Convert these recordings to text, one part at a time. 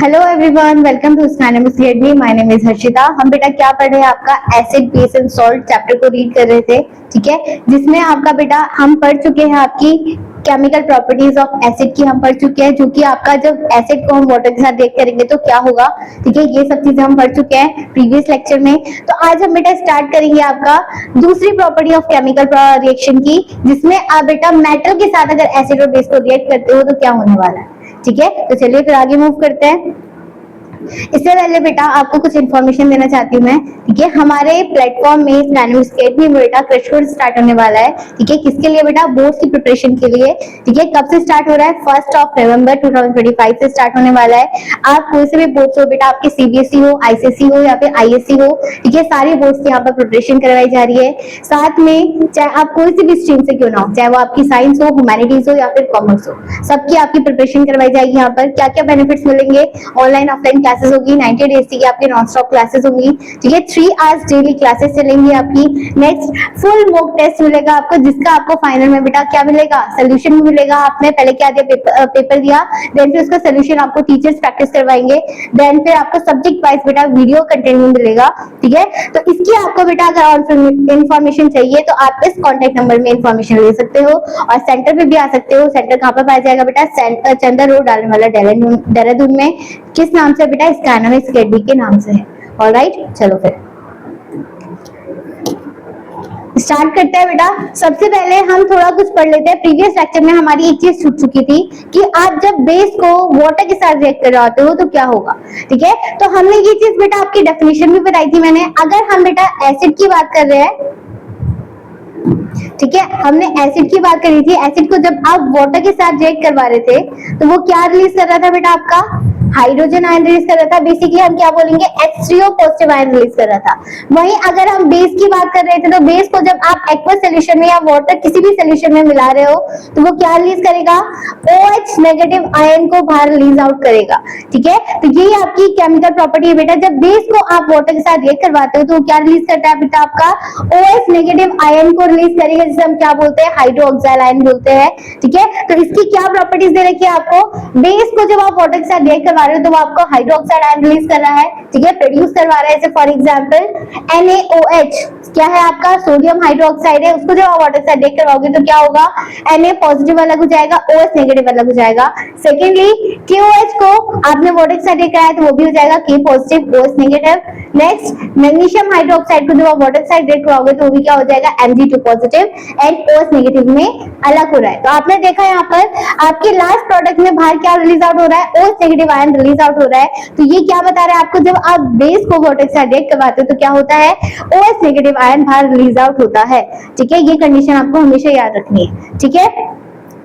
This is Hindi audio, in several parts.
Hello everyone, welcome to Scanmis academy. My name is Harshita. हम बेटा क्या पढ़ रहे हैं, आपका acid base and salt chapter को रीड कर रहे थे, ठीक है, जिसमें आपका बेटा हम पढ़ चुके हैं आपकी केमिकल प्रॉपर्टीज ऑफ एसिड की हम पढ़ चुके हैं, जो कि आपका जब एसिड को हम वाटर के साथ रिएक्ट करेंगे तो क्या होगा, ठीक है, ये सब चीजें हम पढ़ चुके हैं प्रीवियस लेक्चर में। तो आज हम बेटा स्टार्ट करेंगे आपका दूसरी प्रॉपर्टी ऑफ केमिकल रिएक्शन की, जिसमें आप बेटा मेटल के साथ अगर एसिड और बेस को रिएक्ट करते हो तो क्या होने वाला है, ठीक है। तो चलिए फिर आगे मूव करते हैं। इससे पहले बेटा आपको कुछ इन्फॉर्मेशन देना चाहती हूँ मैं, ठीक है। हमारे प्लेटफॉर्म में स्कैनमिस अकेडमी में बेटा क्रैश कोर्स स्टार्ट होने वाला है, ठीक है। किसके लिए बेटा? बोर्ड्स की प्रिपरेशन के लिए, ठीक है। कब से स्टार्ट हो रहा है? 1 नवंबर 2025 से स्टार्ट होने वाला है। आप कोई से भी बोर्ड्स हो बेटा, आपके सीबीएसई हो, आईसीएसई हो या फिर आईएससी हो, ठीक है, सारी बोर्ड्स की यहाँ पर प्रिपरेशन करवाई जा रही है। साथ में चाहे आप कोई सी भी स्ट्रीम से क्यों ना हो, चाहे वो आपकी साइंस हो, ह्यूमैनिटीज हो या फिर कॉमर्स हो, सबकी आपकी प्रिपरेशन करवाई जाएगी। यहाँ पर क्या क्या बेनिफिट्स मिलेंगे? ऑनलाइन ऑफलाइन क्लासेस होगी, 90 डेज की आपकी नॉन स्टॉप क्लासेस होंगी, ठीक है। 3 आवर्स डेली क्लासेस चलेंगी आपकी। नेक्स्ट फुल मॉक टेस्ट मिलेगा आपको, जिसका आपको फाइनल में बेटा क्या मिलेगा? सोल्यूशन भी मिलेगा। आपने पहले क्या दिया? पेपर दिया, देन फिर उसका सोल्यूशन आपको टीचर्स प्रैक्टिस करवाएंगे, देन फिर आपको सब्जेक्ट वाइज बेटा वीडियो कंटेंट भी मिलेगा, ठीक है। तो इसकी आपको बेटा अगर इन्फॉर्मेशन चाहिए तो आप इस कॉन्टेक्ट नंबर में इन्फॉर्मेशन ले सकते हो, और सेंटर पे भी आ सकते हो। सेंटर कहाँ पर पाया जाएगा बेटा? चंदर रोड डालने वाला देहरादून में। किस नाम से बेटा? स्कैनमिस अकेडमी के नाम से है। ऑलराइट, चलो फिर स्टार्ट करते हैं बेटा। सबसे पहले हम थोड़ा कुछ पढ़ लेते हैं। प्रीवियस लेक्चर में हमारी एक चीज छूट चुकी थी कि आप जब बेस को वाटर के साथ रिएक्ट कराते हो तो क्या होगा, ठीक है। तो हमने ये चीज बेटा आपकी डेफिनेशन भी बताई थी मैंने। अगर हम बेटा एसिड की बात कर रहे हैं, ठीक है, हमने एसिड की बात करी थी। एसिड को जब आप वाटर के साथ रिएक्ट करवा रहे थे तो वो क्या रिलीज कर रहा था बेटा? आपका हाइड्रोजन आयन रिलीज कर रहा था। बेसिकली हम क्या बोलेंगे? H3O पॉजिटिव आयन रिलीज कर रहा था। वहीं अगर हम बेस की बात कर रहे थे तो बेस को जब आप एक्वस सॉल्यूशन में या वाटर किसी भी सॉल्यूशन में मिला रहे हो तो वो क्या रिलीज करेगा? OH नेगेटिव आयन को बाहर रिलीज आउट करेगा, ठीक है। तो यही आपकी केमिकल प्रॉपर्टी है बेटा। जब बेस को आप वाटर के साथ रिएक्ट करवाते हो तो वो क्या रिलीज करता है बेटा? आपका OH नेगेटिव आयन को रिलीज करेगा, जिसे हम क्या बोलते हैं? हाइड्रोक्साइड आयन बोलते हैं, ठीक है। तो इसकी क्या प्रॉपर्टीज दे रखी है आपको? बेस को जब आप वाटर के साथ रिएक्ट करवा रहे हो तो वो आपको हाइड्रोक्साइड आयन रिलीज कर रहा है, ठीक है, प्रोड्यूस करवा रहा है। जैसे फॉर एग्जांपल NaOH क्या है? आपका सोडियम हाइड्रोक्साइड है। उसको जब आप वाटर के साथ रिएक्ट करवाओगे तो क्या होगा? Na पॉजिटिव अलग हो जाएगा, OH नेगेटिव अलग हो जाएगा। सेकेंडली KOH को आपने वाटर के साथ रिएक्ट कराया तो वो भी हो जाएगा K positive OH negative. Next magnesium hydroxide को जब आप वाटर के साथ रिएक्ट कराओगे तो वो भी क्या हो जाएगा? Mg2 positive and OH negative में अलग हो रहा है। तो आपने देखा यहाँ पर आपके लास्ट प्रोडक्ट में बाहर क्या रिलीज आउट हो रहा है? OH negative ion release out हो रहा है। तो ये क्या बता रहा है आपको? जब आप बेस को वाटर के साथ रिएक्ट करवाते हो तो क्या होता है? OH नेगेटिव आयन बाहर रिलीज आउट होता है, ठीक है। ये कंडीशन आपको हमेशा याद रखनी है, ठीक है।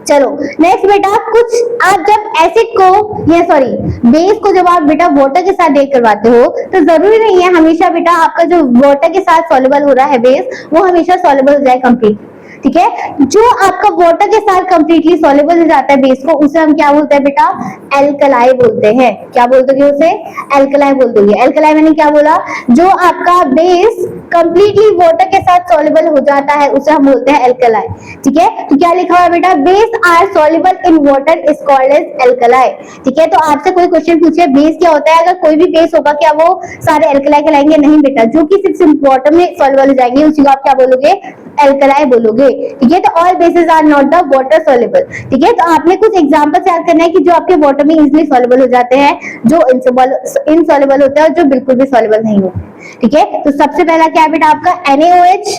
चलो नेक्स्ट बेटा, कुछ आप जब एसिड को या सॉरी बेस को जब आप बेटा वाटर के साथ रिएक्ट करवाते हो तो जरूरी नहीं है हमेशा बेटा आपका जो वाटर के साथ सॉल्युबल हो रहा है बेस, वो हमेशा सॉल्युबल हो जाए कंप्लीट, ठीक है। जो आपका वाटर के साथ कंप्लीटली सॉल्युबल हो जाता है बेस को, उसे हम क्या बोलते हैं बेटा? एल्कलाई बोलते हैं। क्या बोलते हैं उसे? एल्कलाई बोलते हैं। एल्कलाई मैंने क्या बोला? जो आपका बेस कंप्लीटली वाटर के साथ सॉल्युबल हो जाता है उसे हम बोलते हैं एल्कलाई, ठीक है। तो क्या लिखा हुआ है बेटा? Base are soluble in water is called as alkali, ठीक है। तो आपसे कोई क्वेश्चन पूछे बेस क्या होता है, अगर कोई भी बेस होगा क्या वो सारे एल्कलाई कहलाएंगे? नहीं बेटा, जो कि सिर्फ वाटर में सॉल्युबल हो जाएंगे उसी को आप क्या बोलोगे? एल्कलाई बोलोगे, ठीक है। तो all bases are not the water soluble, ठीक है। तो आपने कुछ एग्जांपल्स याद करना है कि जो आपके वाटर में इजीली सॉल्युबल हो जाते हैं, जो इनसॉल्युबल होते हैं और जो बिल्कुल भी सॉल्युबल नहीं होते, ठीक है। तो सबसे पहला क्या है बेटा? आपका NaOH,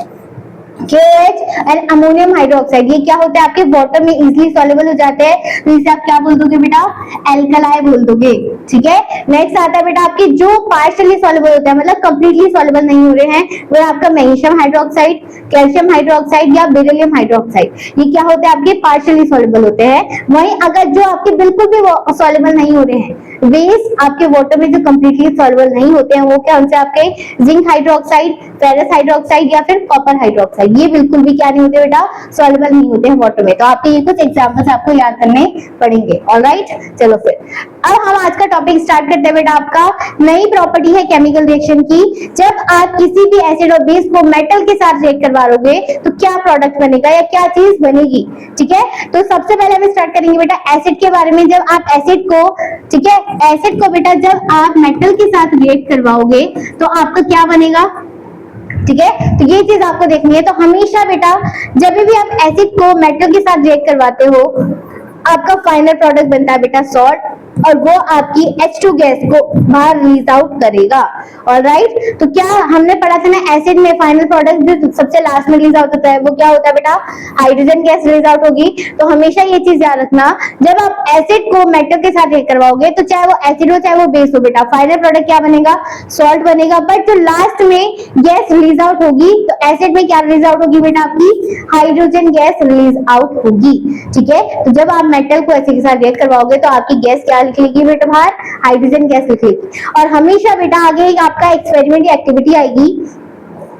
KOH and ammonium hydroxide. ये क्या होता है? आपके वाटर में इजीली सॉल्युबल हो जाते हैं, तो इसे आप क्या बोल दोगे बेटा? एल्कलाई बोल दोगे, ठीक है। नेक्स्ट आता है बेटा आपके जो पार्शियली सॉल्युबल होते हैं, मतलब कंप्लीटली सॉल्युबल नहीं हो रहे हैं, वो आपका मैग्नीशियम हाइड्रोक्साइड, कैल्शियम हाइड्रोक्साइड या बेरिलियम हाइड्रोक्साइड। ये क्या होते हैं? आपके पार्शियली सॉल्युबल होते हैं। वहीं अगर जो आपके बिल्कुल भी सॉल्युबल नहीं हो रहे हैं बेस आपके वाटर में, जो कंप्लीटली सॉल्युबल नहीं होते हैं, वो क्या? उनसे आपके जिंक हाइड्रोक्साइड, फेरस हाइड्रोक्साइड या फिर कॉपर हाइड्रोक्साइड, ये बिल्कुल भी क्या नहीं होते बेटा, सॉल्युबल नहीं होते हैं वाटर में। तो आपके ये कुछ एग्जांपल्स आपको याद करने पड़ेंगे। ऑलराइट, चलो फिर अब हम आज का टॉपिक स्टार्ट करते हैं बेटा। आपका नई प्रॉपर्टी है केमिकल रिएक्शन की। जब आप किसी भी एसिड और बेस को मेटल के साथ रिएक्ट करवाओगे तो क्या प्रोडक्ट बनेगा या क्या चीज बनेगी। ठीक है, तो सबसे पहले हम स्टार्ट करेंगे बेटा एसिड के बारे में। जब आप एसिड को, ठीक है, एसिड को बेटा जब आप मेटल के साथ रिएक्ट करवाओगे तो आपका क्या बनेगा। ठीक है, तो ये चीज आपको देखनी है। तो हमेशा बेटा जब भी आप एसिड को मेटल के साथ रिएक्ट करवाते हो, आपका फाइनल प्रोडक्ट बनता है बेटा सॉल्ट, और वो आपकी H2 गैस को बाहर रिलीज आउट करेगा। ऑलराइट, तो क्या हमने पढ़ा था ना, एसिड में फाइनल प्रोडक्ट जो सबसे लास्ट में रिलीज आउट होता है वो क्या होता है बेटा, हाइड्रोजन गैस रिलीज आउट होगी। तो हमेशा ये चीज याद रखना, जब आप एसिड को मेटल के साथ रिएक्ट करवाओगे तो चाहे वो एसिड हो चाहे वो बेस हो बेटा, फाइनल प्रोडक्ट क्या बनेगा, सॉल्ट बनेगा। बट जो लास्ट में गैस रिलीज आउट होगी तो एसिड में क्या रिलीज आउट होगी बेटा, आपकी हाइड्रोजन गैस रिलीज आउट होगी। ठीक है, तो जब आप मेटल को एसिड के साथ रिएक्ट करवाओगे तो आपकी गैस क्या निकलेगी बेटा बाहर, हाइड्रोजन गैस निकलेगी। और हमेशा बेटा आगे आपका एक्सपेरिमेंट या एक्टिविटी आएगी,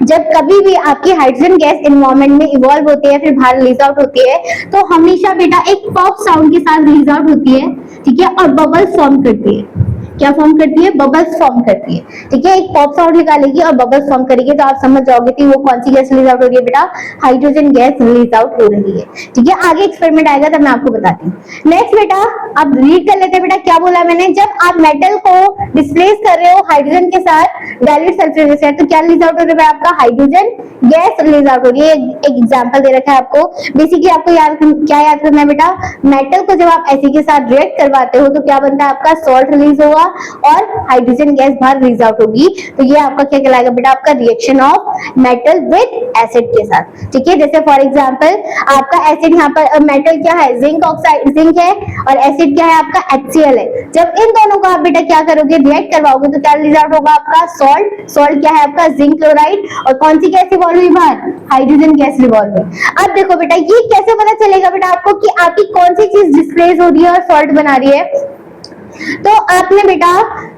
जब कभी भी आपकी हाइड्रोजन गैस एनवायरनमेंट में इवॉल्व होती है फिर बाहर रिलीज आउट होती है, तो हमेशा बेटा एक पॉप साउंड के साथ रिलीज आउट होती है। ठीक है, और बबल्स फॉर्म करती है। क्या फॉर्म करती है, बबल्स फॉर्म करती है। ठीक है, एक पॉप साउंड निकालेगी और बबल्स फॉर्म करेगी, तो आप समझ जाओगे कि वो कौन सी गैस रिलीज आउट हो रही है बेटा, हाइड्रोजन गैस रिलीज आउट हो रही है। ठीक है, आगे एक्सपेरिमेंट आएगा तब मैं आपको बताती हूँ। नेक्स्ट बेटा आप रीड कर लेते हैं बेटा, क्या बोला मैंने, जब आप मेटल को डिस्प्लेस कर रहे हो हाइड्रोजन के साथ डाइल्यूट सल्फ्यूरिक एसिड, तो क्या रिलीज आउट हो रहा है आपका, हाइड्रोजन गैस रिलीज आउट हो रही है। एक एग्जांपल दे रखा है आपको। बेसिकली आपको क्या याद करना है बेटा, मेटल को जब आप एसिड के साथ रिएक्ट करवाते हो तो क्या बनता है आपका, सॉल्ट रिलीज होगा और हाइड्रोजन गैस बाहर रिलीज आउट होगी। तो ये आपका क्या कहलाएगा बेटा, आपका reaction of metal with acid के साथ। ठीक है, जैसे फॉर एग्जांपल आपका एसिड यहाँ पर मेटल क्या है, जिंक ऑक्साइड, जिंक है, और एसिड क्या है आपका, HCl है। जब इन दोनों को आप बेटा क्या करोगे, रिएक्ट करवाओगे तो क्या रिलीज आउट होगा आपका, सॉल्ट। सॉल्ट क्या है आपका, जिंक क्लोराइड, और कौन सी गैस रिवॉल्व हुई बाहर, हाइड्रोजन गैस रिवॉल्व हुई। अब देखो बेटा ये कैसे पता चलेगा बेटा आपको कि आपकी कौन सी चीज डिस्प्लेस हो रही है और सॉल्ट बना रही है। तो आपने बेटा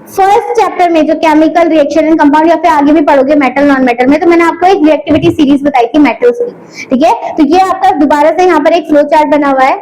फर्स्ट चैप्टर में जो केमिकल रिएक्शन एंड कंपाउंड, या फिर आगे भी पढ़ोगे मेटल नॉन मेटल में, तो मैंने आपको एक रिएक्टिविटी सीरीज बताई थी मेटल्स की। ठीक है, तो ये आपका दोबारा से यहाँ पर एक फ्लो चार्ट बना हुआ है।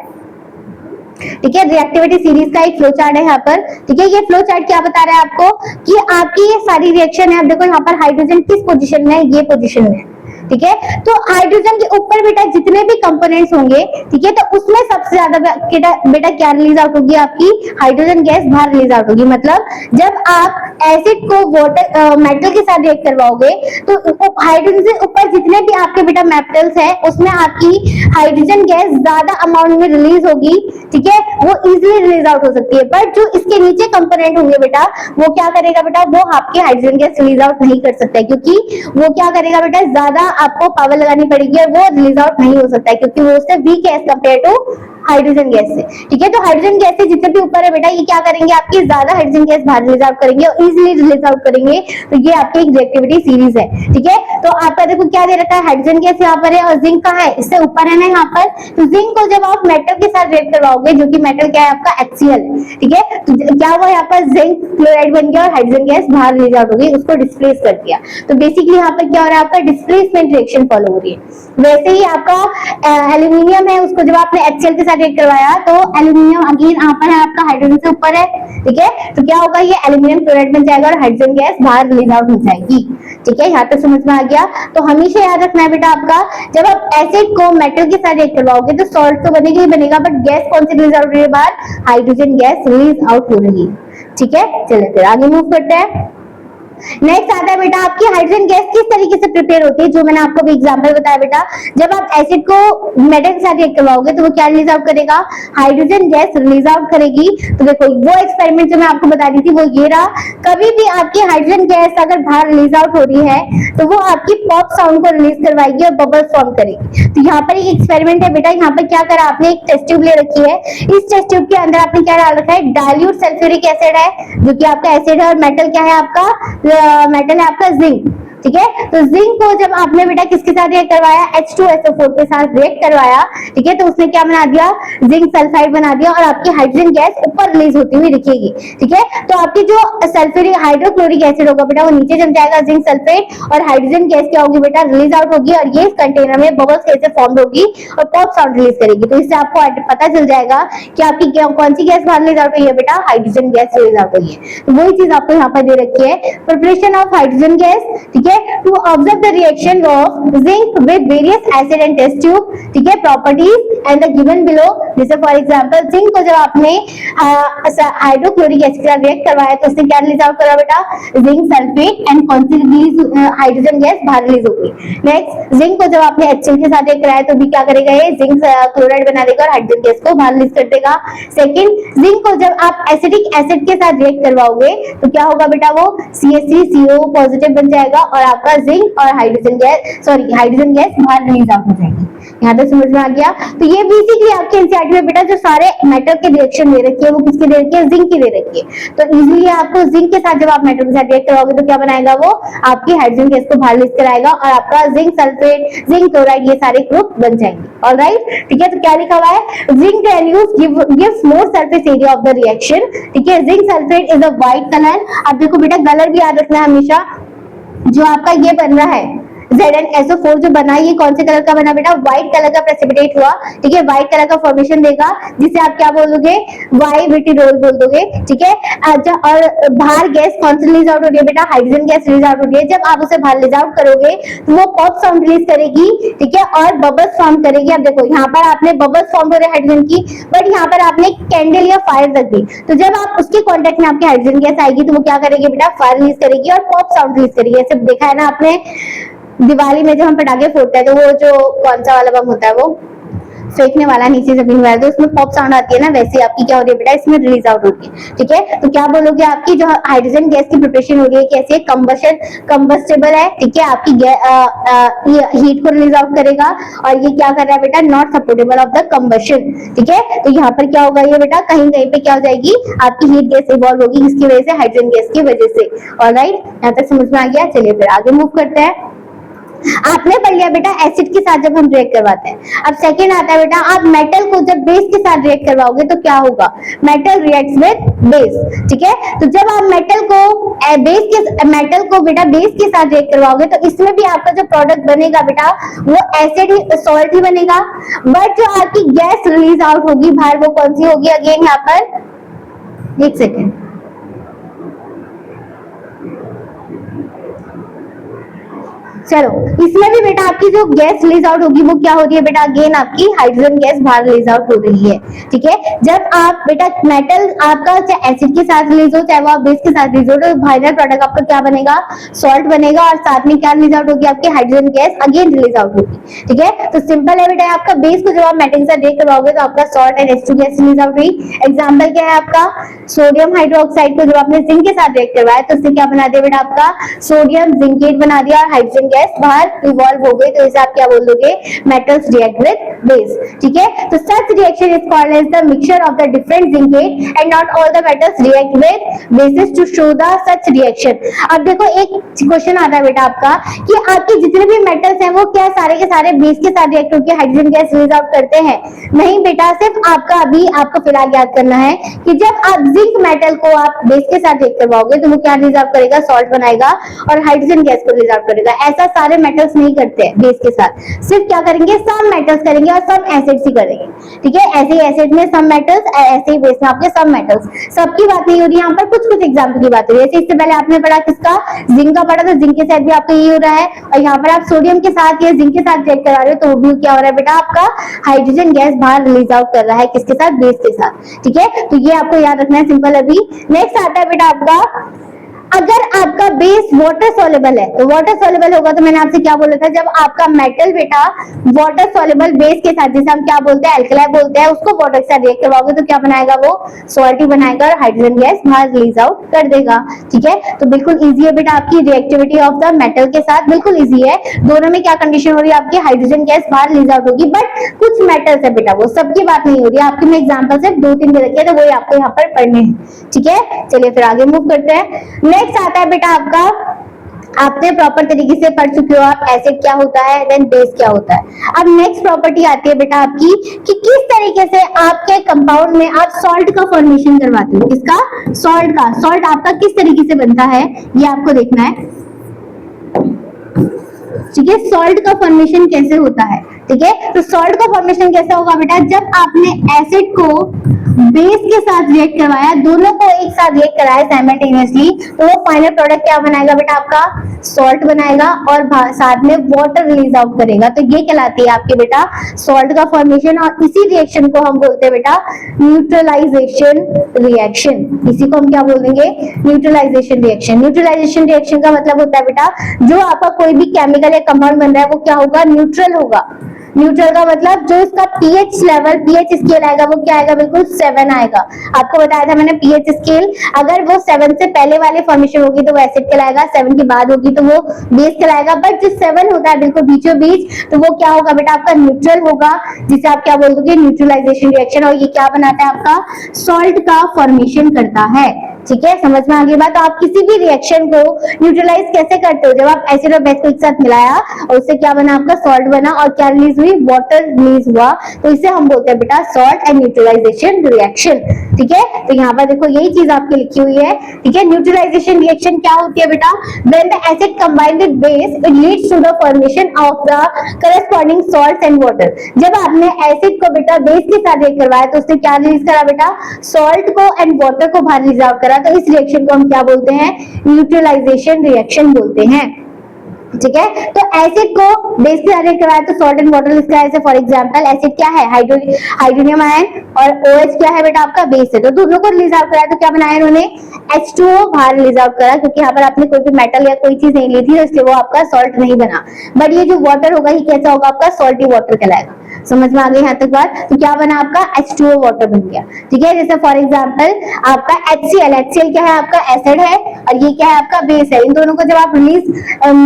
ठीक है, रिएक्टिविटी सीरीज का एक फ्लो चार्ट है यहाँ पर। ठीक है, ये फ्लो चार्ट क्या बता रहा है आपको कि आपकी ये सारी रिएक्शन है। आप देखो यहाँ पर हाइड्रोजन किस पोजीशन में है, ये पोजीशन में। ठीक है, तो हाइड्रोजन के ऊपर बेटा जितने भी कंपोनेंट्स होंगे, ठीक है, तो उसमें सबसे ज्यादा बेटा क्या रिलीज आउट होगी, आपकी हाइड्रोजन गैस बाहर रिलीज आउट होगी। मतलब जब आप एसिड को वाटर मेटल के साथ रिएक्ट करवाओगे तो हाइड्रोजन से ऊपर जितने भी आपके बेटा मेटल्स हैं उसमें आपकी हाइड्रोजन गैस ज्यादा अमाउंट में रिलीज होगी। ठीक है, वो इजीली रिलीज आउट हो सकती है। बट जो इसके नीचे कंपोनेंट होंगे बेटा, वो क्या करेगा बेटा, वो आपकी हाइड्रोजन गैस रिलीज आउट नहीं कर सकता है, क्योंकि वो क्या करेगा बेटा, ज्यादा आपको पावर लगानी पड़ेगी और वो रिलीज आउट नहीं हो सकता है, क्योंकि वो उससे वीक है as compare to hydrogen gas से। ठीक है, तो हाइड्रोजन गैस से जितने भी ऊपर है बेटा, ये क्या करेंगे, आपकी ज्यादा हाइड्रोजन गैस बाहर रिलीज आउट करेंगे और इजीली रिलीज आउट करेंगे। तो ये आपकी एक रिएक्टिविटी सीरीज है। ठीक है, तो आपका देखो क्या दे रखा है, हाइड्रोजन गैस यहाँ पर है और जिंक कहाँ है, इससे ऊपर है ना यहाँ पर। तो जिंक को जब आप मेटल के साथ रिएक्ट करवाओगे, जो कि मेटल क्या है आपका, HCl। ठीक है, तो क्या हुआ यहाँ पर, जिंक क्लोराइड बन गया और हाइड्रोजन गैस बाहर रिलीज आउट हो गई, उसको डिस्प्लेस कर दिया। तो बेसिकली यहाँ पर क्या हो रहा है, आपका डिस्प्लेसमेंट रिएक्शन फॉलो हो रही है। वैसे ही आपका एल्यूमिनियम है, उसको जब आपने HCl के साथ रिएक्ट करवाया तो एल्यूमिनियम अगेन यहाँ पर है आपका, हाइड्रोजन से ऊपर है। ठीक है, तो क्या होगा, ये एल्यूमिनियम क्लोराइड बन जाएगा और हाइड्रोजन गैस बाहर रिलीज आउट हो जाएगी। ठीक है, यहाँ तक समझ में आ गया। तो हमेशा याद रखना है बेटा आपका, जब आप एसिड को मेटल के साथ रिएक्ट करवाओगे तो सॉल्ट तो बनेगा ही बनेगा, बट गैस कौन सी रिलीज आउट हो रही है बाहर, हाइड्रोजन गैस रिलीज आउट हो रही है। ठीक है, चलिए फिर आगे मूव करते हैं। नेक्स्ट आता है बेटा आपकी हाइड्रोजन गैस किस तरीके से प्रिपेयर होती है, जो मैंने आपको भी एग्जांपल बताया बेटा। जब आप एसिड को मेटल के साथ रिएक्ट करवाओगे तो वो क्या रिलीज आउट करेगा, हाइड्रोजन गैस रिलीज आउट करेगी। तो देखो वो एक्सपेरिमेंट जो मैं आपको बता रही थी वो ये रहा। कभी भी आपकी हाइड्रोजन गैस अगर बाहर रिलीज आउट हो रही है तो वो आपकी पॉप साउंड को रिलीज करवाएगी और बबल्स फॉर्म करेगी। तो यहाँ पर एक एक्सपेरिमेंट है बेटा, यहाँ पर क्या करा आपने, एक टेस्ट ट्यूब ले रखी है। इस टेस्ट ट्यूब के अंदर आपने क्या डाल रखा है, डाइल्यूट सल्फ्यूरिक एसिड है, जो कि आपका एसिड है, और मेटल क्या है आपका, मेटल है आपका जिंक। ठीक है। तो जिंक को जब आपने बेटा किसके साथ रिएक्ट करवाया, H2SO4 के साथ रिएक्ट करवाया, ठीक है, तो उसने क्या बना दिया, जिंक सल्फाइड बना दिया और आपकी हाइड्रोजन गैस ऊपर रिलीज होती हुई दिखेगी। ठीक है, तो आपकी जो सल्फ्यूरिक हाइड्रोक्लोरिक एसिड होगा बेटा वो नीचे जम जाएगा जिंक सल्फेट, और हाइड्रोजन गैस क्या होगी बेटा, रिलीज आउट होगी, और ये इस कंटेनर में बबल्स कैसे फॉर्म होगी और पॉप साउंड रिलीज करेगी। तो इससे आपको पता चल जाएगा कि आपकी कौन सी गैस बाहर रिलीज आउट हुई है बेटा, हाइड्रोजन गैस रिलीज आउट हुई है। तो वही चीज आपको यहाँ पर दे रखी है, प्रिपरेशन ऑफ हाइड्रोजन गैस। ठीक है, to observe the reaction of zinc with various acid and test tube, ठीक है, properties and the given below. जैसे फॉर एग्जांपल जिंक को जब आपने हाइड्रोक्लोरिक एसिड का रिएक्ट करवाया तो उसने क्या रिलीज आउट करा बेटा, जिंक सल्फेट, एंड कौन सी रिलीज हाइड्रोजन गैस बाहर रिलीज होगी। नेक्स्ट, जिंक को जब आपने HCl के साथ रिएक्ट कराया तो भी क्या करेगा, ये जिंक क्लोराइड बना देगा और हाइड्रोजन गैस को बाहर रिलीज कर देगा। सेकंड, जिंक को जब आप एसिडिक एसिड के साथ रिएक्ट करवाओगे तो क्या होगा बेटा, वो CH3CO पॉजिटिव बन जाएगा और आपका जिंक और हाइड्रोजन गैस बाहर रिलीज आउट हो जाएगी। यहाँ तक समझ में आ गया। तो ये बेसिकली आपके एनसीईआरटी में बेटा जो सारे मेटल के रिएक्शन दे रखी है वो किसकी दे रखी है, जिंक की दे रखी है। तो इजीली आपको जिंक के साथ जब आप मेटल के साथ रिएक्ट कराओगे तो क्या बनाएगा, वो आपकी हाइड्रोजन गैस को बाहर रिलीज कराएगा और आपका जिंक सल्फेट, जिंक क्लोराइड, ये सारे ग्रुप बन जाएंगे। ऑलराइट, ठीक है। तो क्या लिखा हुआ है, zinc granules gives more surface area of the reaction. ठीक है, zinc sulphate is a white colour. अब देखो बेटा कलर भी याद रखना है हमेशा, जो आपका ये बन रहा है ZnSO4 जो बना, ये कौन से कलर का बना बेटा, व्हाइट कलर का प्रेसिपिटेट हुआ। ठीक है, व्हाइट कलर का फॉर्मेशन देगा जिसे आप क्या बोलोगे, वाइविटिरोल बोल दोगे। ठीक है, अच्छा, और बाहर गैस कौन सी रिलीज आउट हो रही है बेटा, हाइड्रोजन गैस रिलीज आउट हो रही है। जब आप उसे बाहर रिलीज आउट करोगे तो वो पॉप साउंड रिलीज करेगी। ठीक है, और बबल्स फॉर्म करेगी। अब देखो यहाँ पर आपने बबल्स फॉर्म हो रहे हाइड्रोजन की, बट यहाँ पर आपने कैंडल या फायर रख दी, तो जब आप उसके कॉन्टेक्ट में आपकी हाइड्रोजन गैस आएगी तो वो क्या करेगी बेटा, फायर रिलीज करेगी और पॉप साउंड रिलीज करेगी। ऐसे देखा है ना आपने दिवाली में जब हम पटाखे फोड़ते हैं तो वो जो कौन सा वाला बम होता है, वो फेंकने वाला नीचे जमीन वाला, तो उसमें पॉप साउंड आती है ना, वैसे आपकी क्या हो रही है बेटा, इसमें रिलीज आउट होती है। ठीक है, तो क्या बोलोगे, आपकी जो हाइड्रोजन गैस की प्रिपरेशन हो रही है कैसे है, कंबस्टेबल है। ठीक है, आपकी हीट को रिलीज आउट करेगा और ये क्या कर रहा है बेटा, not supportable of the combustion. ठीक है, तो यहाँ पर क्या होगा, ये बेटा कहीं कहीं पे क्या हो जाएगी, आपकी हीट गैस इवॉल्व होगी, किसकी वजह से, हाइड्रोजन गैस की वजह से। ऑलराइट, यहाँ तक समझ में आ गया। चलिए फिर आगे मूव करते हैं। आपने पढ़ लिया बेटा एसिड के साथ जब हम रिएक्ट करवाते हैं। अब सेकंड आता है बेटा, आप मेटल को जब बेस के साथ रिएक्ट करवाओगे तो क्या होगा, मेटल रिएक्ट्स विद बेस। ठीक है, तो जब आप मेटल को बेटा बेस के साथ रिएक्ट करवाओगे तो इसमें भी आपका जो प्रोडक्ट बनेगा बेटा वो एसिड ही, सॉल्ट ही बनेगा, बट जो आपकी गैस रिलीज आउट होगी बाहर वो कौन सी होगी, अगेन यहाँ पर एक सेकेंड, चलो इसमें भी बेटा आपकी जो गैस रिलीज आउट होगी वो क्या हो रही है बेटा, अगेन आपकी हाइड्रोजन गैस बाहर रिलीज आउट हो रही है। ठीक है, जब आप बेटा मेटल आपका चाहे एसिड के साथ रिलीज हो चाहे वो आप बेस के साथ रिलीज हो तो फाइनल प्रोडक्ट आपका क्या बनेगा, सॉल्ट बनेगा, और साथ में क्या रिलीज आउट होगी, आपकी hydrogen gas again release out होगी। ठीक है, तो सिंपल है बेटा, आपका बेस को जब आप मेटल के साथ रिएक्ट करवाओगे तो आपका salt and H2 gas release out हुई। एग्जाम्पल क्या है आपका, सोडियम हाइड्रोक्साइड को जब आपने जिंक के साथ रिएक्ट करवाया तो उससे क्या बना दिया बेटा, आपका सोडियम जिंकेट बना दिया और हाइड्रोजन गैस बाहर इवॉल्व हो गई, तो इसे आप क्या बोल दोगे, मेटल्स रिएक्ट विद बेस। ठीक है, तो such reaction is called as the mixture of the different zincate and not all the metals react with bases to show the such reaction. अब देखो एक क्वेश्चन आता है बेटा आपका कि आपके जितने भी मेटल्स हैं वो क्या सारे के सारे बेस के साथ रिएक्ट होकर हाइड्रोजन गैस रिलीज आउट करते हैं? नहीं बेटा, सिर्फ आपका अभी आपको फिलहाल याद करना है कि जब आप जिंक मेटल को आप बेस के साथ रिएक्ट करवाओगे तो वो क्या रिलीज आउट करेगा, सॉल्ट बनाएगा और हाइड्रोजन गैस को रिलीज आउट करेगा। ऐसा सारे मेटल्स नहीं करते हैं बेस के साथ, सिर्फ क्या करेंगे, सम मेटल्स करेंगे और सम एसिड्स ही करेंगे। ठीक है, ऐसे ही एसिड में सम मेटल्स, ऐसे ही बेस में आपके सम मेटल्स। सबकी बात नहीं हो रही यहाँ पर, कुछ कुछ एग्जाम्पल की बात हो रही है। जैसे इससे पहले आपने पढ़ा किसका, जिंक का पढ़ा, तो जिंक के साथ भी आपका ये हो रहा है, और यहाँ पर आप सोडियम के साथ या जिंक के साथ रिएक्ट करा रहे हो तो वो भी क्या हो रहा है बेटा, आपका हाइड्रोजन गैस बाहर रिलीज आउट कर रहा है, किसके साथ, बेस के साथ। ठीक है, तो ये आपको याद रखना है, सिंपल। अभी नेक्स्ट आता है बेटा आपका, अगर आपका बेस वाटर सॉल्युबल है तो वाटर सॉल्युबल होगा, तो मैंने आपसे क्या बोला था, जब आपका मेटल बेटा वाटर सॉल्युबल बेस के साथ, जिसे हम क्या बोलते हैं, अल्कलाई बोलते हैं, उसको वाटर के साथ रिएक्ट करवाओगे तो क्या बनाएगा, वो सॉल्ट ही बनाएगा और हाइड्रोजन गैस बाहर रिलीज आउट कर देगा। ठीक है, तो बिल्कुल इजी है बेटा आपकी रिएक्टिविटी ऑफ द मेटल के साथ, बिल्कुल इजी है। दोनों में क्या कंडीशन हो रही है, आपकी हाइड्रोजन गैस बाहर रिलीज आउट होगी, बट कुछ मेटल्स है बेटा, वो सबकी बात नहीं हो रही है आपकी, मैं एग्जाम्पल सिर्फ 2-3 दे रखे हैं, तो वो आपको यहाँ पर पढ़ने हैं। ठीक है, चलिए फिर आगे मूव करते हैं। नेक्स्ट आता है बेटा आपका, आपने प्रॉपर तरीके से पढ़ चुके हो आप एसिड क्या होता है, देन बेस क्या होता है। अब नेक्स्ट प्रॉपर्टी आती है बेटा आपकी कि किस तरीके से आपके कंपाउंड में आप सॉल्ट का फॉर्मेशन करवाते हो। किसका? सॉल्ट का। सॉल्ट आपका किस तरीके से बनता है ये आपको देखना है, ठीक है। सॉल्ट का फॉर्मेशन कैसे होता है, ठीक है। तो सॉल्ट का फॉर्मेशन कैसा होगा बेटा, जब आपने एसिड को बेस के साथ रिएक्ट करवाया, दोनों को एक साथ रिएक्ट कराया साइमल्टेनियसली, तो वो फाइनल प्रोडक्ट क्या बनाएगा बेटा आपका? सॉल्ट बनाएगा और साथ में वाटर रिलीज आउट करेगा। तो ये कहलाती है आपके बेटा सॉल्ट का फॉर्मेशन, और इसी रिएक्शन को हम बोलते हैं बेटा न्यूट्रलाइजेशन रिएक्शन। इसी को हम क्या बोल देंगे? Neutralisation reaction. न्यूट्रलाइजेशन रिएक्शन का मतलब होता है बेटा जो आपका कोई भी केमिकल या कंपाउंड बन रहा है वो क्या होगा? न्यूट्रल होगा। न्यूट्रल का मतलब जो इसका पीएच लेवल, पीएच स्केल आएगा वो क्या आएगा? बिल्कुल 7 आएगा। आपको बताया था मैंने पीएच स्केल, अगर वो 7 से पहले वाले फॉर्मेशन होगी तो वो एसिड कहलाएगा, 7 के बाद होगी तो वो बेस कहलाएगा। बट जो 7 होता है बिल्कुल बीचों बीच, तो वो क्या होगा बेटा आपका? न्यूट्रल होगा, जिसे आप क्या बोल दोगे? Neutralization reaction. और ये क्या बनाता है आपका? सॉल्ट का फॉर्मेशन करता है, ठीक है। समझ में आ गई बात? तो आप किसी भी रिएक्शन को न्यूट्रलाइज कैसे करते हो? जब आप एसिड और बेस को एक साथ मिलाया और उससे क्या बना? आपका सॉल्ट बना, और क्या रिलीज हुई? वाटर रिलीज हुआ। तो इसे हम बोलते हैं बेटा सॉल्ट एंड न्यूट्रलाइजेशन रिएक्शन, ठीक है। तो यहाँ पर देखो यही चीज आपकी लिखी हुई है, ठीक है। न्यूट्रलाइजेशन रिएक्शन क्या होती है बेटा? When the acid combined with base it leads to the formation of the corresponding salts and water. जब आपने एसिड को बेटा बेस के साथ रिएक्ट करवाया तो उसने क्या रिलीज करा बेटा? सॉल्ट को एंड वाटर को बाहर रिलीज आउट करा। तो इस रिएक्शन को हम क्या बोलते हैं? न्यूट्रलाइजेशन रिएक्शन बोलते हैं, ठीक है। तो एसिड को बेस के साथ रिएक्ट करवाया तो सॉल्ट एंड वाटर रिलीज करा। जैसे फॉर एग्जांपल एसिड क्या है? हाइड्रोनियम आयन, और OH क्या है बेटा आपका? बेस है। तो दोनों को रिलीज आउट कराया तो क्या बनाया इन्होंने? H2O बाहर रिलीज आउट करा, क्योंकि यहाँ पर आपने कोई भी मेटल या कोई चीज नहीं ली थी, तो इसलिए वो आपका सॉल्ट नहीं बना। बट ये जो वाटर होगा ये कैसा होगा? आपका सॉल्टी वाटर कहलाएगा। समझ में आ गई यहाँ तक बात? तो क्या बना आपका? H2O वाटर बन गया, ठीक है। जैसे फॉर एग्जांपल आपका HCl क्या है? आपका एसिड है, और ये क्या है? आपका बेस है। इन दोनों को जब आप रिलीज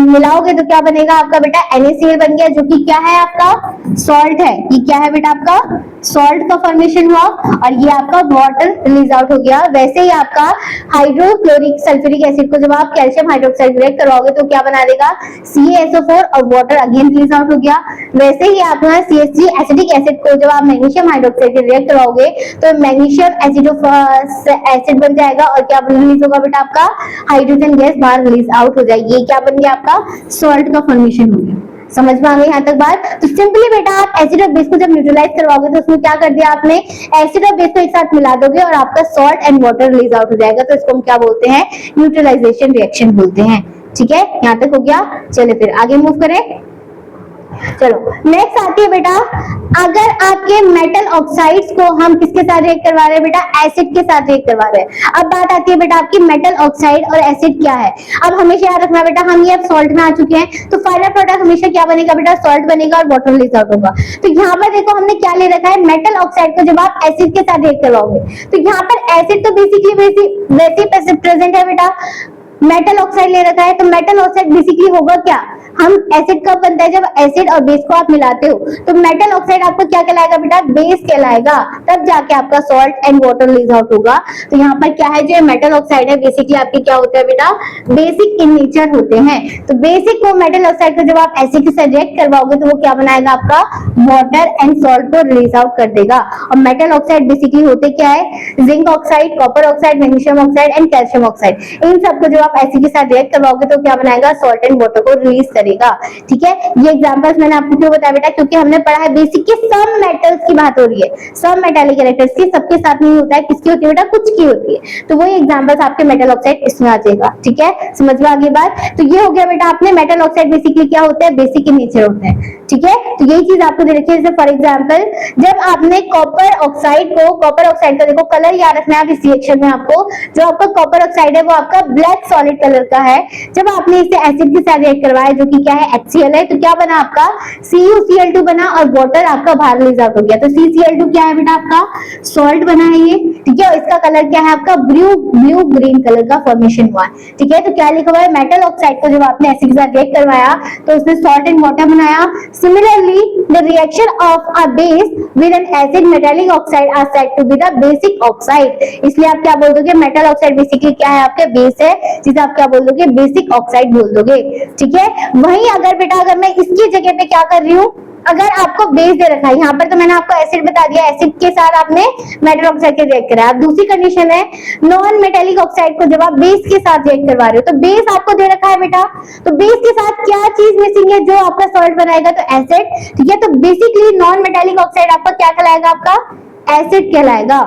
मिलाओगे तो क्या बनेगा आपका बेटा? NaCl बन गया, जो कि क्या है? आपका सॉल्ट है। ये क्या है बेटा? आपका सॉल्ट का फॉर्मेशन हुआ, और ये आपका वाटर रिलीज आउट हो गया। वैसे ही आपका हाइड्रोक्लोरिक सल्फ्यूरिक एसिड को जब आप कैल्शियम हाइड्रोक्साइड रिएक्ट करवाओगे तो क्या बना देगा? CaSO4 और वाटर अगेन रिलीज आउट हो गया। वैसे ही आप CH3 एसिडिक एसिड को जब आप मैग्नीशियम हाइड्रोक्साइड रिएक्ट करवाओगे तो मैग्नीशियम एसिड बन जाएगा, और क्या रिलीज होगा बेटा? आपका हाइड्रोजन गैस बाहर रिलीज आउट हो जाएगी। ये क्या बन गया? आपका सॉल्ट का फॉर्मेशन हो गया। समझ में आ गई यहाँ तक बात? तो सिंपली बेटा आप एसिड और बेस को जब न्यूट्रलाइज करवाओगे तो उसमें क्या कर दिया आपने? एसिड और बेस को एक साथ मिला दोगे और आपका salt and water release out हो जाएगा। तो इसको हम क्या बोलते हैं? न्यूट्रलाइजेशन रिएक्शन बोलते हैं, ठीक है। यहाँ तक हो गया। चलिए फिर आगे मूव करें। चलो नेक्स्ट आती है बेटा, अगर आपके मेटल ऑक्साइड्स को हम किसके साथ रिएक्ट करवा रहे हैं बेटा? एसिड के साथ रिएक्ट करवा रहे हैं। अब बात आती है बेटा आपकी मेटल ऑक्साइड और एसिड क्या है। अब हमेशा याद रखना बेटा, हम ये अब सॉल्ट में आ चुके हैं, तो फाइनल प्रोडक्ट हमेशा क्या बनेगा बेटा? सॉल्ट बनेगा और वाटर रिलीज आउट होगा। तो यहाँ पर देखो हमने क्या ले रखा है? मेटल ऑक्साइड को जब आप एसिड के साथ रिएक्ट करवाओगे तो यहाँ पर एसिड तो बेसिकली वैसे प्रेजेंट है बेटा, मेटल ऑक्साइड ले रखा है। तो मेटल ऑक्साइड बेसिकली होगा क्या? हम एसिड कब बनता है? जब एसिड और बेस को आप मिलाते हो। तो मेटल ऑक्साइड आपको क्या कहलाएगा बेटा? बेस कहलाएगा, तब जाके आपका salt and water release out होगा। तो यहाँ पर क्या है? जो मेटल ऑक्साइड है बेसिकली आपके क्या होते हैं बेटा? बेसिक इन नेचर होते हैं। तो बेसिक को मेटल ऑक्साइड को जब आप एसिड के साथ रिएक्ट करवाओगे तो वो क्या बनाएगा? आपका वाटर एंड सॉल्ट को रिलीज आउट कर देगा। और मेटल ऑक्साइड बेसिकली होते क्या है? Zinc oxide, copper oxide, magnesium oxide and calcium oxide. इन सबको जब आप एसिड के साथ रिएक्ट करवाओगे तो क्या बनाएगा? सॉल्ट एंड वाटर को रिलीज करेगा, ठीक है। ये एग्जांपल्स मैंने आपको क्यों बताया बेटा? क्योंकि हमने पढ़ा है बेसिक के सम मेटल्स की बात हो रही है, सम मेटालिक कैरेक्टर्स की। सबके साथ नहीं होता है, किसकी होती है बेटा? कुछ की होती है। तो वही एग्जांपल्स आपके मेटल ऑक्साइड इसमें आ जाएगा, ठीक है। समझ में आ गई बात? तो ये हो गया बेटा आपने मेटल ऑक्साइड बेसिकली क्या होता है? बेसिक इन नेचर होते हैं, ठीक है। तो यही चीज आपको दे रखी है। जैसे फॉर एग्जांपल जब आपने कॉपर ऑक्साइड का देखो कलर याद रखना है इस रिएक्शन में आपको। जो आपका कॉपर ऑक्साइड है वो आपका ब्लैक सॉलिड कलर का है। जब आपने इसे एसिड के साथ रिएक्ट करवाया जो कि क्या है HCl है, तो क्या बना आपका CuCl2 बना और वाटर आपका बाहर रिलीज आउट हो गया। तो CCl2 क्या है बेटा आपका सॉल्ट बना है ये, ठीक है। और इसका कलर क्या है आपका ब्लू ग्रीन कलर का फॉर्मेशन हुआ, ठीक है। तो क्या लिखा हुआ है मेटल ऑक्साइड को जब आपने एसिड के साथ रिएक्ट करवाया तो उसने सॉल्ट एंड वाटर बनाया। Similarly the reaction of a base with an acid metallic oxide are said to be the basic oxide. इसलिए आप क्या बोल दोगे मेटल ऑक्साइड बेसिकली क्या है आपके बेस है, जिसे आप क्या बोल दोगे बेसिक ऑक्साइड बोल दोगे, ठीक है। वहीं अगर बेटा अगर मैं इसकी जगह पे क्या कर रही हूँ, अगर आपको बेस दे रखा है यहाँ पर तो मैंने आपको एसिड बता दिया, एसिड के साथ आपने मेटल ऑक्साइड के रिएक्ट करा। अब दूसरी कंडीशन है नॉन मेटेलिक ऑक्साइड को जब आप बेस के साथ रिएक्ट करवा रहे हो, तो बेस आपको दे रखा है बेटा, तो बेस के साथ क्या चीज मिसिंग है जो आपका सॉल्ट बनाएगा, तो एसिड, ठीक है। तो बेसिकली नॉन मेटेलिक ऑक्साइड आपका क्या कहलाएगा, आपका एसिड कहलाएगा,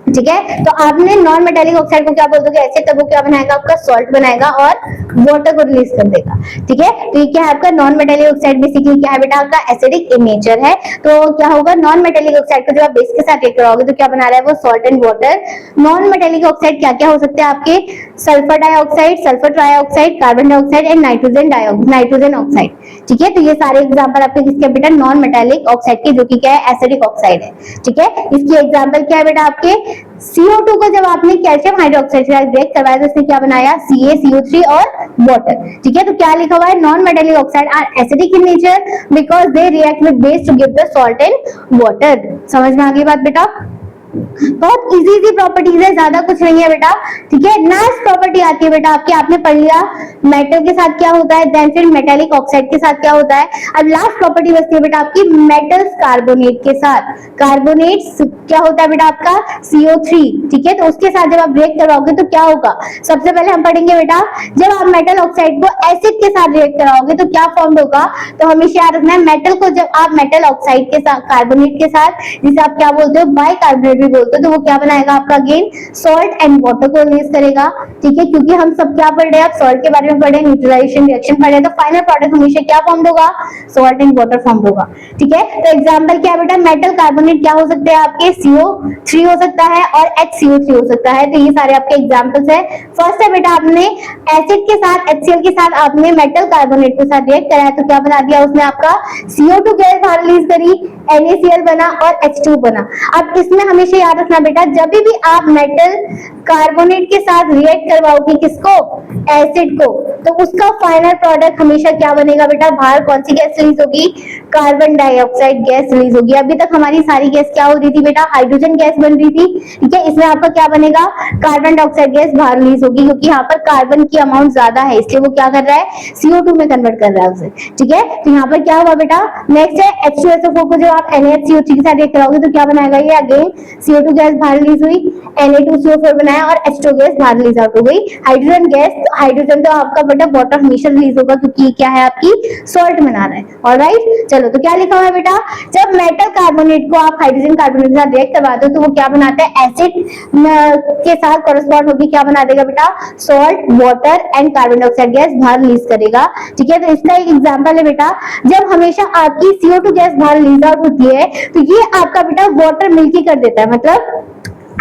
ठीक है। तो आपने नॉन मेटालिक ऑक्साइड को क्या बोल दोगे एसिड, तब वो क्या बनाएगा आपका सॉल्ट बनाएगा और वाटर को रिलीज कर देगा, ठीक है। तो ये क्या है आपका नॉन मेटालिक ऑक्साइड बेसिकली क्या है बेटा आपका एसिडिक इन नेचर है। तो क्या होगा नॉन मेटालिक ऑक्साइड को जब आप बेस के साथ रिएक्ट कराओगे तो क्या बना रहा है वो salt and water. Non metallic oxide क्या क्या हो सकते हैं आपके, sulphur dioxide, sulphur trioxide, carbon dioxide and nitrogen oxide, ठीक है। तो ये सारे एग्जांपल आपके किसके बेटा नॉन मेटालिक ऑक्साइड के, जो कि क्या है एसिडिक ऑक्साइड है, ठीक है। इसकी एग्जांपल क्या है बेटा आपके CO2 को जब आपने कैल्शियम हाइड्रोक्साइड से रिएक्ट करवाया तो इसने क्या बनाया CaCO3 और वाटर, ठीक है। तो क्या लिखा हुआ है non metallic oxide are acidic in nature because they react with base to give the salt and water. समझ में आ गई बात बेटा, बहुत इजी प्रॉपर्टीज है, ज्यादा कुछ नहीं है बेटा, ठीक है। नेक्स्ट प्रॉपर्टी आती है बेटा आपके, आपने पढ़ लिया मेटल के साथ क्या होता है, देन फिर मेटालिक ऑक्साइड के साथ क्या होता है। अब लास्ट प्रॉपर्टी बचती है बेटा आपकी मेटल्स कार्बोनेट के साथ। कार्बोनेट क्या होता है बेटा आपका CO3, ठीक है। तो उसके साथ जब आप रिएक्ट कराओगे तो क्या होगा, सबसे पहले हम पढ़ेंगे बेटा जब आप मेटल ऑक्साइड को एसिड के साथ रिएक्ट कराओगे तो क्या फॉर्म होगा। तो हमेशा याद रखना है मेटल को जब आप मेटल ऑक्साइड के साथ कार्बोनेट के साथ, जिसे आप क्या बोलते हो बाइकार्बोनेट भी बोलते हो, तो वो क्या बनाएगा आपका अगेन सॉल्ट एंड वाटर को रिलीज करेगा, ठीक है। क्योंकि हम सब क्या पढ़ रहे हैं, आप सॉल्ट के बारे में पढ़े, न्यूट्रलाइजेशन रिएक्शन पढ़े, तो फाइनल प्रोडक्ट हमेशा क्या फॉर्म होगा सॉल्ट एंड वाटर फॉर्म होगा, ठीक है। तो एग्जांपल क्या बेटा मेटल कार्बोनेट क्या हो सकते हैं आपके CO3 हो सकता है और HCO3 हो सकता है। तो ये सारे आपके एग्जांपल्स है। फर्स्ट है बेटा आपने एसिड के साथ HCl के साथ आपने मेटल कार्बोनेट के साथ रिएक्ट कराया तो क्या बना दिया उसने आपका CO2 गैस बाहर रिलीज करी, NaCl बना और H2 बना। अब इसमें हमेशा याद रखना बेटा जब भी आप मेटल कार्बोनेट के साथ रिएक्ट करवाओगे किसको एसिड को, तो उसका फाइनल प्रोडक्ट हमेशा क्या बनेगा बेटा, बाहर कौन सी गैस रिलीज होगी, कार्बन डाइऑक्साइड गैस रिलीज होगी। अभी तक हमारी सारी गैस क्या हो रही थी बेटा, हाइड्रोजन गैस बन रही थी, ठीक है। इसमें आपका क्या बनेगा, कार्बन डाइऑक्साइड गैस बाहर रिलीज होगी, क्योंकि यहाँ पर कार्बन की अमाउंट ज्यादा है, इसलिए वो क्या कर रहा है CO2 में कन्वर्ट कर रहा है उसे, ठीक है। तो यहाँ पर क्या हुआ बेटा, नेक्स्ट है H2SO4 को जब आप NaHCO3 के साथ रिएक्ट कराओगे तो क्या बनाएगा ये, अगेन CO2 गैस बाहर रिलीज हुई, Na2CO4 बनाया और H2 गैस बाहर रिलीज आउट हो गई। हाइड्रोजन गैस, हाइड्रोजन तो आपका बेटा वाटर हमेशा रिलीज होगा क्योंकि ये क्या है आपकी सॉल्ट बना रहा है, ऑलराइट। चलो तो क्या लिखा हुआ है बेटा, जब मेटल कार्बोनेट को आप हाइड्रोजन कार्बोनेट के साथ रिएक्ट करवाते हो तो वो क्या बनाता है, एसिड के साथ कॉरेस्पॉन्ड होगी क्या बना देगा बेटा, salt, water and carbon dioxide gas बाहर रिलीज करेगा, ठीक है। तो इसका एक एग्जांपल है बेटा, जब हमेशा आपकी CO2 गैस बाहर रिलीज आउट होती है तो ये आपका बेटा वाटर मिल्की कर देता है, मतलब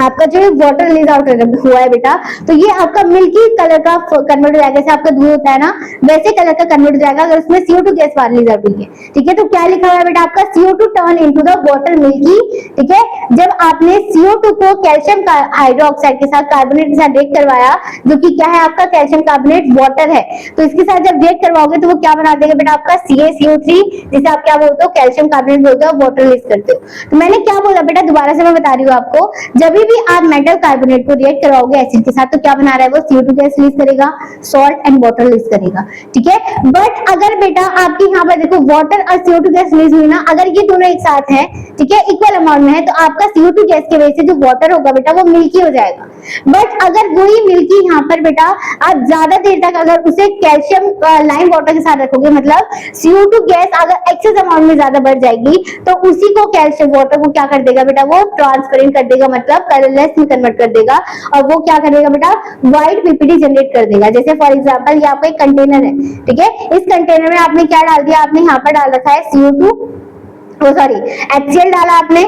आपका जो वाटर रिलीज आउट हुआ है बेटा तो ये आपका मिल्की कलर का कन्वर्ट हो जाएगा, जैसे आपका दूध होता है ना वैसे कलर का कन्वर्ट हो जाएगा अगर उसमें CO2 गैस बाहर रिलीज आउट हुई है, ठीक है। तो क्या लिखा हुआ है बेटा आपका CO2 turn into the water milky, ठीक है। जब आपने CO2 को कैल्शियम हाइड्रोक्साइड के साथ कार्बोनेट के साथ रिएक्ट करवाया जो कि क्या है आपका कैल्शियम कार्बोनेट वाटर है, तो इसके साथ जब रिएक्ट करवाओगे तो वो क्या बना देगा बेटा आपका CaCO3, जिसे आप क्या बोलते हो कैल्शियम कार्बोनेट बोलते हो, वाटर रिलीज करते हो। तो मैंने क्या बोला बेटा, दोबारा से मैं बता रही हूँ आपको, जब भी आप मेटल कार्बोनेट को रिएक्ट करवाओगे एसिड के साथ तो क्या बना रहा है वो CO2 गैस रिलीज करेगा, सॉल्ट एंड वाटर रिलीज करेगा, ठीक है। बट अगर बेटा आपके यहाँ पर देखो वाटर और CO2 गैस रिलीज हुई ना, अगर ये दोनों एक साथ हैं, ठीक है, इक्वल अमाउंट में है, तो आपका CO2 गैस की वजह से जो वाटर होगा बेटा वो मिल्की हो जाएगा। बट अगर वही मिल्की यहाँ पर बेटा आप ज्यादा देर तक अगर उसे कैल्शियम लाइम वाटर के साथ रखोगे, मतलब CO2 गैस अगर एक्सेस अमाउंट में ज्यादा बढ़ जाएगी तो उसी को कैल्शियम वाटर को क्या कर देगा बेटा, वो ट्रांसपेरेंट कर देगा, मतलब कलरलेस में कन्वर्ट कर देगा और वो क्या करेगा बेटा व्हाइट पीपीटी जनरेट कर देगा। जैसे फॉर एग्जांपल ये आपका एक कंटेनर है, ठीक है, इस कंटेनर में आपने क्या डाल दिया, आपने यहाँ पर डाल रखा है CO2 सॉरी HCl डाला आपने,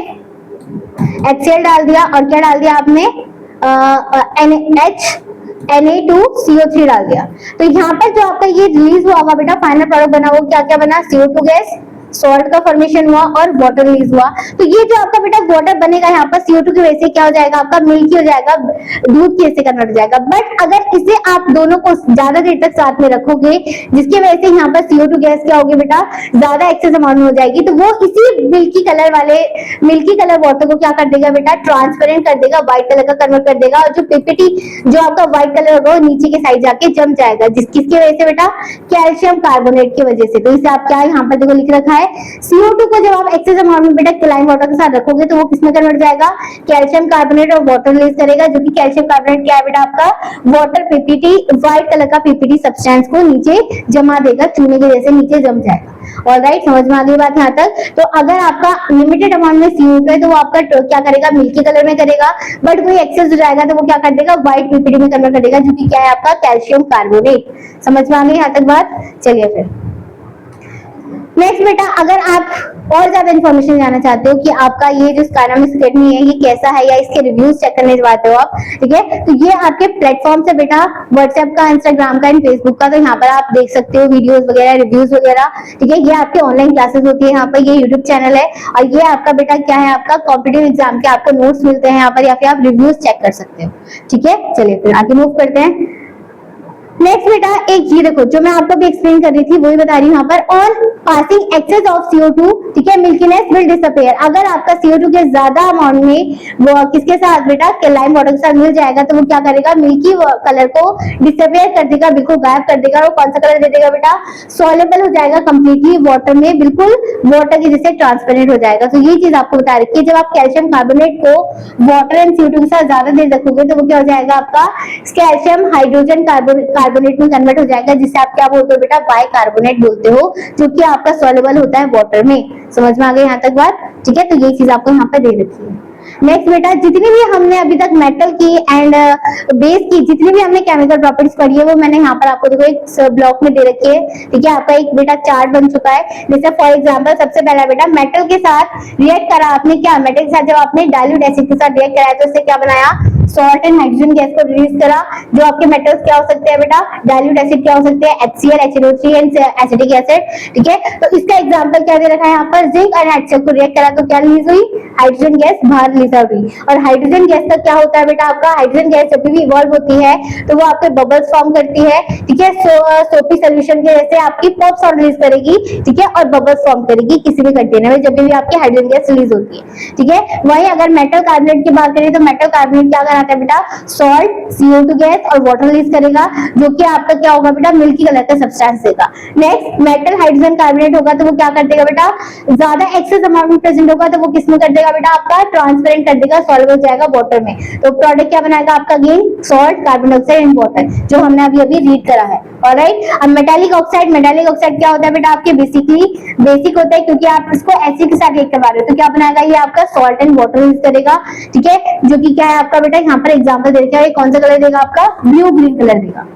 HCl डाल दिया और क्या डाल दिया आपने NaCl Na2CO3 डाल दिया। तो यहाँ पर जो आपका ये रिलीज हुआ होगा बेटा फाइनल प्रोडक्ट बना, वो क्या क्या बना, CO2 गैस, सॉल्ट का फॉर्मेशन हुआ और वाटर रिलीज हुआ। तो ये जो आपका बेटा वाटर बनेगा यहाँ पर CO2 की वजह से क्या हो जाएगा, आपका मिल्की हो जाएगा, दूध के से कन्वर्ट हो जाएगा। बट अगर इसे आप दोनों को ज्यादा देर तक साथ में रखोगे, जिसकी वजह से यहाँ पर CO2 गैस क्या होगी बेटा, ज्यादा एक्सेस अमाउंट में हो जाएगी, तो वो इसी मिल्की कलर वाटर को क्या कर देगा बेटा, ट्रांसपेरेंट कर देगा, व्हाइट कलर का कन्वर्ट कर देगा। और जो पीपीटी जो आपका व्हाइट कलर होगा वो नीचे के साइड जाके जम जाएगा, किसकी वजह से बेटा, कैल्शियम कार्बोनेट की वजह से। तो इसे आप क्या यहाँ पर देखो लिख रखा है, CO2 को जब आप एक्सेस अमाउंट में बेटा क्लाइन वाटर के साथ रखोगे तो वो किसमें कन्वर्ट जाएगा, कैल्शियम कार्बोनेट और वाटर रिलीज करेगा, जो कि कैल्शियम कार्बोनेट क्या है बेटा, आपका वाटर पीपीटी, व्हाइट कलर का पीपीटी सब्सटेंस को नीचे जमा देगा, चूने के जैसे नीचे जम जाएगा। ऑलराइट, समझ में आ गई बात यहाँ तक। तो अगर आपका लिमिटेड अमाउंट में CO2 है तो वो आपका क्या करेगा, मिल्की कलर में करेगा, बट कोई एक्सेस हो जाएगा तो वो क्या कर देगा, व्हाइट पीपीटी में कन्वर्ट कर देगा, जो कि क्या है आपका कैल्शियम कार्बोनेट। समझ में आ गई यहाँ तक बात। चलिए फिर नेक्स्ट बेटा, अगर आप और ज्यादा इन्फॉर्मेशन जानना चाहते हो कि आपका ये जो स्काइनामिक्स अकेडमी है ये कैसा है, या इसके रिव्यूज चेक करने चाहते हो आप, ठीक है, तो ये आपके प्लेटफॉर्म से बेटा, व्हाट्सएप का, इंस्टाग्राम का एंड फेसबुक का, तो यहाँ पर आप देख सकते हो वीडियोस वगैरह, रिव्यूज वगैरह, ठीक है। ये आपके ऑनलाइन क्लासेस होती है यहाँ पर, ये यूट्यूब चैनल है, और ये आपका बेटा क्या है, आपका कॉम्पिटिटिव एग्जाम के आपको नोट्स मिलते हैं यहाँ पर, या फिर आप रिव्यूज चेक कर सकते हो, ठीक है। चलिए फिर आगे मूव करते हैं। नेक्स्ट बेटा, एक ये देखो जो मैं आपको भी एक्सप्लेन कर रही थी वही बता रही हूँ यहाँ पर, on passing access of CO2, ठीक है, मिल्कीनेस विल डिसअपियर। अगर आपका CO2 के ज्यादा अमाउंट में वो किसके साथ बेटा, लाइम वाटर के साथ मिल जाएगा, तो वो क्या करेगा, मिल्की कलर को डिसअपियर कर देगा, बिल्कुल गायब कर देगा। और कौन सा कलर दे देगा बेटा, सॉल्युबल हो जाएगा कंप्लीटली वाटर में, बिल्कुल वाटर की जैसे ट्रांसपेरेंट हो जाएगा। तो ये चीज आपको बता रही है, जब आप कैल्शियम कार्बोनेट को वाटर एंड CO2 के साथ ज्यादा देर रखोगे तो वो क्या हो जाएगा, आपका कैल्शियम हाइड्रोजन कार्बोनेट में कन्वर्ट हो जाएगा, जिससे आप क्या बोलते हो बेटा, बाइकार्बोनेट बोलते हो, जो कि आपका सॉल्युबल होता है वाटर में। समझ में आ गई यहाँ तक बात, ठीक है। तो ये चीज आपको यहाँ पर दे रखी है। नेक्स्ट बेटा, जितनी भी हमने अभी तक मेटल की एंड बेस की जितनी भी हमने केमिकल प्रॉपर्टीज पढ़ी है वो मैंने यहाँ पर आपको देखो एक ब्लॉक में दे रखी है, ठीक है। आपका एक बेटा चार्ट बन चुका है। जैसे फॉर एग्जांपल सबसे पहला बेटा, मेटल के साथ रिएक्ट करा आपने, क्या मेटल के साथ जब आपने डाइल्यूट एसिड के साथ रिएक्ट कराया तो इससे क्या बनाया, सॉल्ट एंड हाइड्रोजन गैस को रिलीज करा। जो आपके मेटल्स क्या हो सकते हैं बेटा, डाइल्यूट एसिड क्या हो सकते हैं, HCl, HNO3 and acetic acid, ठीक है। तो इसका एग्जांपल क्या दे रखा है यहाँ पर, जिंक और HCl को रिएक्ट करा तो क्या रिलीज हुई, हाइड्रोजन गैस बाहर रिलीज हुई। और हाइड्रोजन गैस का क्या होता है बेटा, आपका हाइड्रोजन गैस जब भी इवॉल्व होती है तो वो आपके बबल्स फॉर्म करती है, ठीक है। सोपी सोल्यूशन के जैसे आपकी पॉप साउंड रिलीज करेगी, ठीक है, और बबल्स फॉर्म करेगी किसी भी कंटेनर में जब भी आपकी हाइड्रोजन गैस रिलीज होती है, ठीक है। वही अगर मेटल कार्बोनेट की बात करें तो मेटल कार्बोनेट क्या कराता है बेटा, सॉल्ट, CO2 गैस और वाटर रिलीज करेगा, जो कि आपका क्या होगा बेटा, मिल्की कलर का सब्सटेंस देगा। नेक्स्ट, मेटल हाइड्रोजन कार्बोनेट होगा तो वो क्या कर देगा बेटा, ज्यादा एक्सेस अमाउंट में प्रेजेंट होगा तो वो किसमें कर देगा बेटा, आपका ट्रांसपेरेंट कर देगा, सॉल्युबल हो जाएगा वाटर में। तो प्रोडक्ट क्या बनाएगा आपका, again salt, carbon dioxide and water, जो हमने अभी रीड करा है। ऑलराइट, अब मेटालिक ऑक्साइड क्या होता है बेटा, आपके बेसिकली बेसिक होता है क्योंकि आप इसको एसिड के साथ रिएक्ट करवा रहे हो, तो क्या बनाएगा ये आपका सॉल्ट एंड वाटर रिलीज करेगा, ठीक है। जो कि क्या है आपका बेटा, यहाँ पर एग्जांपल दे रखा है, कौन सा कलर देगा आपका, ब्लू ग्रीन कलर देगा,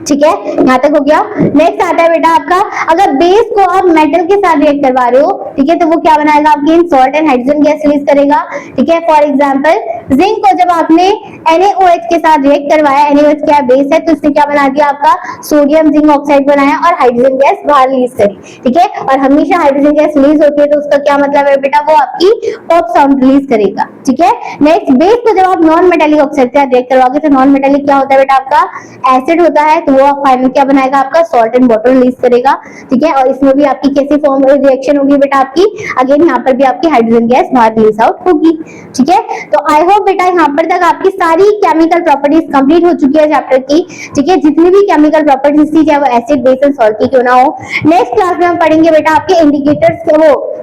ठीक है। यहाँ तक हो गया। नेक्स्ट आता है बेटा आपका, अगर बेस को आप मेटल के साथ रिएक्ट करवा रहे हो, ठीक है, तो वो क्या बनाएगा आपके, salt and hydrogen gas release करेगा, ठीक है। फॉर एग्जांपल जिंक को जब आपने NaOH के साथ रिएक्ट करवाया, NaOH क्या बेस है, तो इसने क्या बना दिया आपका, सोडियम जिंक ऑक्साइड बनाया और हाइड्रोजन गैस बाहर रिलीज करी, ठीक है। और हमेशा हाइड्रोजन गैस रिलीज होती है तो उसका क्या मतलब है बेटा, वो आपकी पॉप साउंड रिलीज करेगा, ठीक है। नेक्स्ट, बेस को जब आप नॉन मेटालिक ऑक्साइड के साथ रिएक्ट करवाओगे तो नॉन मेटालिक क्या होता है बेटा, आपका एसिड होता है, तो वो फाइनल क्या बनाएगा आपका, सॉल्ट एंड वाटर रिलीज करेगा, ठीक है। और इसमें भी आपकी कैसी फॉर्म रिएक्शन होगी बेटा, आपकी अगेन यहाँ पर भी आपकी हाइड्रोजन गैस बाहर रिलीज आउट होगी, ठीक है। तो आई होप बेटा यहाँ पर तक आपकी सारी केमिकल प्रॉपर्टीज कंप्लीट हो चुकी है चैप्टर की, ठीक है। जितनी भी केमिकल प्रॉपर्टीज थी, चाहे वो एसिड, बेस एंड सॉल्ट की क्यों ना हो। नेक्स्ट क्लास में हम पढ़ेंगे बेटा आपके इंडिकेटर्स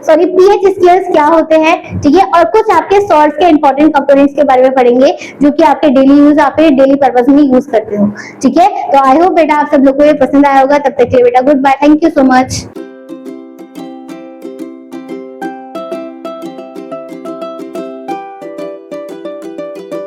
pH स्केल्स क्या होते हैं, ठीक है। और कुछ आपके सॉल्ट्स के इंपॉर्टेंट कंपोनेंट्स के बारे में पढ़ेंगे जो कि आपके डेली यूज, आप डेली पर्पस में यूज करते हो, ठीक है। तो आई होप बेटा आप सब लोग को ये पसंद आया होगा। तब तक के लिए बेटा goodbye, thank you so much.